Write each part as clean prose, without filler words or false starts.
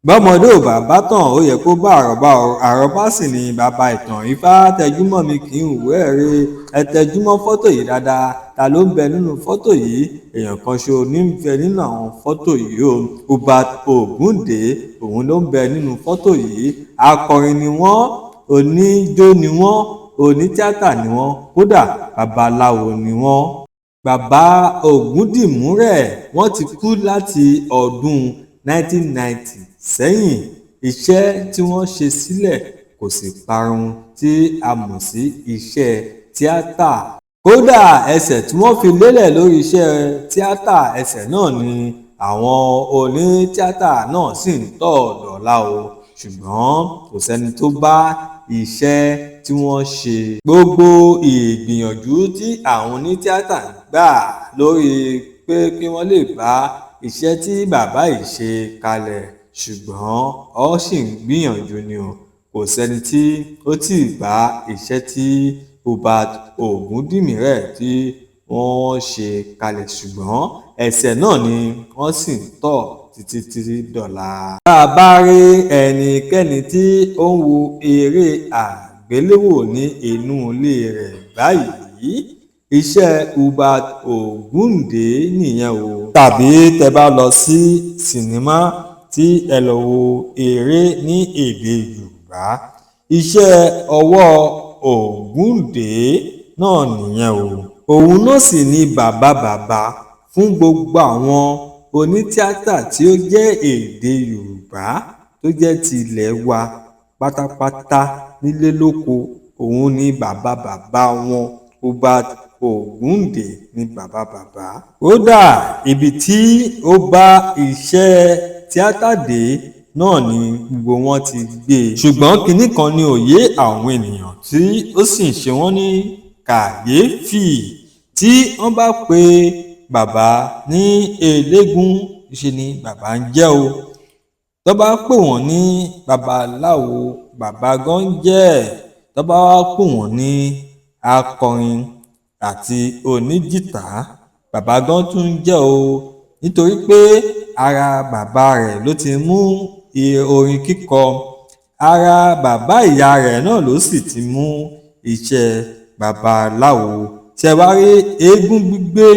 bọ́mọdé ò bá bátan ó yẹ kó bá àrọ́bá o, àrọ́bá sì ni bàbá ìtàn. Ifá tẹjúmọ́ mi kì í hùwé ẹ̀rí. Ẹ tẹjúmọ́ fọ́tò yìí dáadáa. Ta ló ń bẹ nínú fọ́tò yìí? Èèyàn kan ṣo ní ń bẹ nínú àwọn fọ́tò yìí o. Hubert Ògúndé òun ló ń bẹ nínú fọ́tò yìí. Akọrin ni wọ́n, oníjó ni wọ́n, onítíátà ni wọ́n, kódà babaláwo ni wọ́n. Bàbá Ògúndìmúrẹ̀ wọ́n ti kú láti ọdún 1990 sẹ́yìn. Iṣẹ́ tí wọ́n ṣe sílẹ̀ kò sì parun tí a mọ̀ sí iṣẹ́ tíátà. Kódà ẹsẹ̀ tí wọ́n fi lélẹ̀ lórí iṣẹ́ tíátà, ẹsẹ̀ náà ni àwọn onítíátà náà sì ń tọ̀ dọ̀la o. Ṣùgbọ́n kò sẹ́ni tó bá iṣẹ́ tí wọ́n ṣe. Gbogbo ìgbìyànjú tí àwọn onítíátà ń gbà lórí pé kí wọ́n lè bá iṣẹ́ tí bàbá yìí ṣe kalẹ̀, ṣùgbọ́n ó sì ń gbìyànjú ni o. Kò sẹ́ni tí ó tí ì bá iṣẹ́ tí Hubert Ògúndìmúrẹ̀ tí wọ́n ṣe kalẹ̀, ṣùgbọ́n ẹsẹ̀ náà ni wọ́n sì ń tọ̀ títí dọ̀la. Tá a bá rí ẹnikẹ́ni tí ó ń wo eré àgbéléwò ní inú ilé rẹ̀ báyìí, iṣẹ́ Hubert Ògúndé nìyẹn o. Tàbí tẹ bá lọ sí sinimá tí ẹ lọ wo eré ní èdè Yorùbá, iṣẹ́ ọwọ́ Ògúndé náà nìyẹn o. Òun náà sì ni bàbá fún gbogbo àwọn onítíátà tí ó jẹ́ èdè Yorùbá tó jẹ́ ti ilẹ̀ wa pátápátá nílé lóko. Òun ni bàbá wọn. Hubert Ògúndé ni bàbá. Kódà ibi tí ó bá iṣẹ́ tíátà dé náà ni gbogbo wọn ti gbé. Ṣùgbọ́n kinní kan ni òye àwọn ènìyàn tí ó sì ń ṣe wọ́n ní kàyéfì. Tí wọ́n bá pe bàbá ní eléégún, ṣe ni bàbá ń jẹ́ o. Tó bá pè wọ́n ní babaláwo, bàbá gan jẹ́. Tó bá pè wọ́n ní akọrin àti oníjìtá, bàbá gan tún jẹ́ o. Nítorí pé ara bàbá rẹ̀ ló ti mú orin kíkọ, ara bàbá ìyá rẹ̀ náà ló sì ti mú iṣẹ́ babaláwo. Ṣé wá rí eégún gbígbé?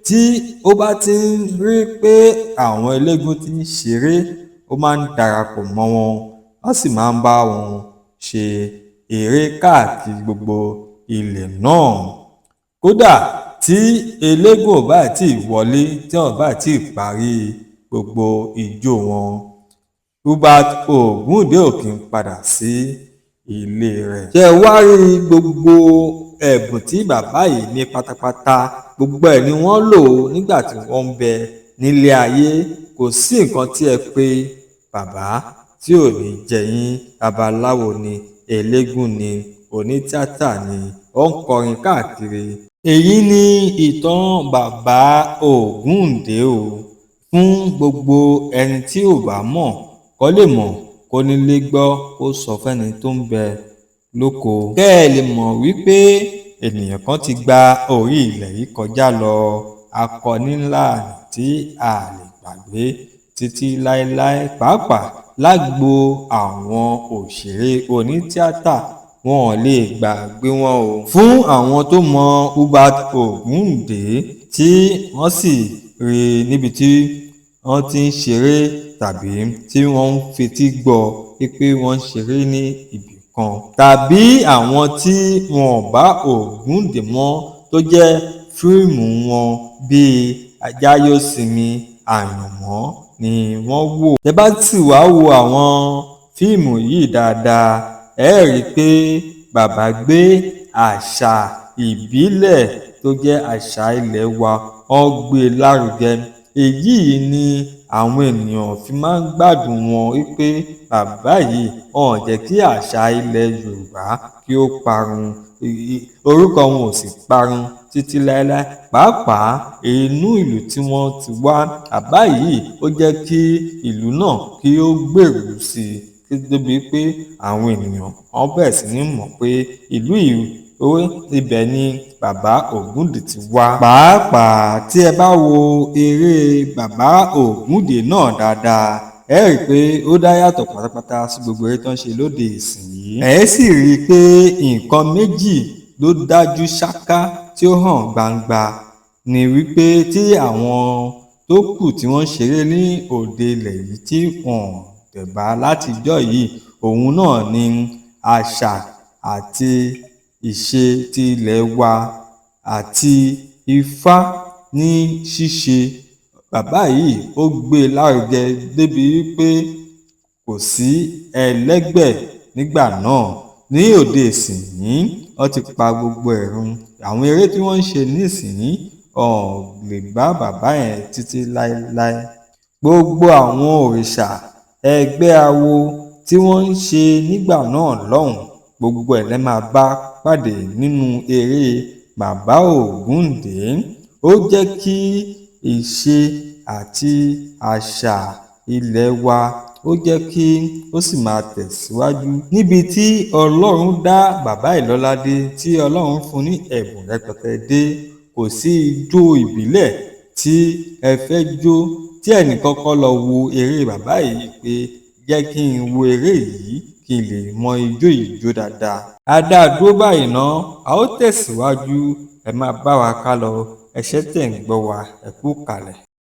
Tí ó bá ti ń rí pé àwọn eléégún ti ń ṣeré, ó máa ń darapọ̀ mọ́ wọn, wọ́n sì máa ń bá wọn ṣe eré káàkiri gbogbo ilẹ̀ náà. Kódà tí eléégún ò bá tí ì wọlé, tí wọ́n bá tí ì parí gbogbo ijó wọn, Hubert Ògúndé ò kí ń padà sí ilé rẹ̀. Ṣé wá rí gbogbo ẹ̀bùn tí bàbá yìí ní pátápátá, gbogbo ẹ̀ ni wọ́n lò nígbà tí wọ́n ń bẹ nílé ayé. Kò sí nǹkan tí ẹ pé bàbá tí ò ní jẹ yín. Babaláwo ni, eléégún ni, onítíátà ni, ó ń kọrin káàkiri. Èyí ni ìtàn bàbá Ògúndé o. Fún gbogbo ẹni tí ò bá mọ̀ kó lè mọ̀, kó nílé gbọ́, kó sọ fẹ́ni tó ń bẹ lóko. Kẹ́ ẹ lè mọ̀ wípé ènìyàn kan ti gba orí ilẹ̀ yìí kọjá lọ. Akọni ńlá tí a lè gbàgbé títí láéláé, pàápàá lágbo àwọn òṣèré onítíátà, wọn ò lè gbàgbé wọn o. Fún àwọn tó mọ Hubert Ògúndé tí wọ́n sì rí níbi tí wọ́n ti ń ṣeré tàbí tí wọ́n ń fetí gbọ́ pé wọ́n ń ṣeré ní ibì kan, tàbí àwọn tí wọn ò bá Ògúndé mọ́ tó jẹ́ fíìmù wọn bíi Ajáyósinmi, Àyànmọ́ ni wọ́n wò. Tẹ́ bá sì wá wo àwọn fíìmù yìí dáadáa, ẹ rí i pé bàbá gbé àṣà ìbílẹ̀ tó jẹ́ àṣà ilẹ̀ wa, ó gbé lárugẹ. Èyí ni àwọn ènìyàn fi máa ń gbádùn wọn wípé bàbá yìí wọn ò jẹ́ kí àṣà ilẹ̀ Yorùbá kí ó parun. Orúkọ wọn ò sì parun títí láéláé. Pàápàá inú ìlú tí wọ́n ti wá, bàbá yìí ó jẹ́ kí ìlú náà kí ó gbèrú sí i, débi pé àwọn ènìyàn wọ́n bẹ̀rẹ̀ sí ní mọ̀ pé ìlú yìí ibẹ̀ ni bàbá Ògúndé ti wá. Pàápàá tí ẹ bá wo eré bàbá Ògúndé náà dáadáa, ẹ rí i pé ó dá yàtọ̀ pátápátá sí gbogbo eré tó ń ṣe lóde ìsinyìí. ẹ sì rí i pé nǹkan méjì ló dájú ṣáká tí ó hàn gbangba ni wípé tí àwọn tó kù tí wọ́n ń ṣeré ní òde ilẹ̀ yìí tí wọ́n tẹ̀bá látijọ́ yìí, òun náà ni àṣà àti ìṣe ti ilẹ̀ wa àti ifá ní ṣíṣe. Bàbá yìí ó gbé e lárugẹ débi wípé kò sí ẹlẹ́gbẹ́ nígbà náà. Ní òde ìsìnyí wọ́n ti pa gbogbo ẹ̀ run. Àwọn eré tí wọ́n ń ṣe nísìnyí lè bá bàbá yẹn títí láéláé. Gbogbo àwọn òrìṣà ẹgbẹ́ awo tí wọ́n ń ṣe nígbà náà lọ́hùn, gbogbo ẹ̀ lẹ́ máa bá pàdé nínú eré Bàbá Ògúndé. Ó jẹ́ kí ìṣe àti àṣà ilẹ̀ wa ó jẹ́ kí ó sì máa tẹ̀síwájú. Níbi tí Ọlọ́run dá bàbá yìí lọ́lá dé, tí Ọlọ́run fún ní ẹ̀bùn rẹpẹtẹ dé, kò sí ijó ìbílẹ̀ tí ẹ fẹ́ jó tí ẹnìkan kọ́ lọ wo eré bàbá yìí pé jẹ́ kí n wo eré yìí kí n lè mọ ijó yìí jó dáadáa. A dá a dúró báyìí ná, a ó tẹ̀síwájú. Ẹ máa bá wa ká lọ. Ẹ ṣé tẹ̀ ń gbọ́ wa, ẹ kú kalẹ̀.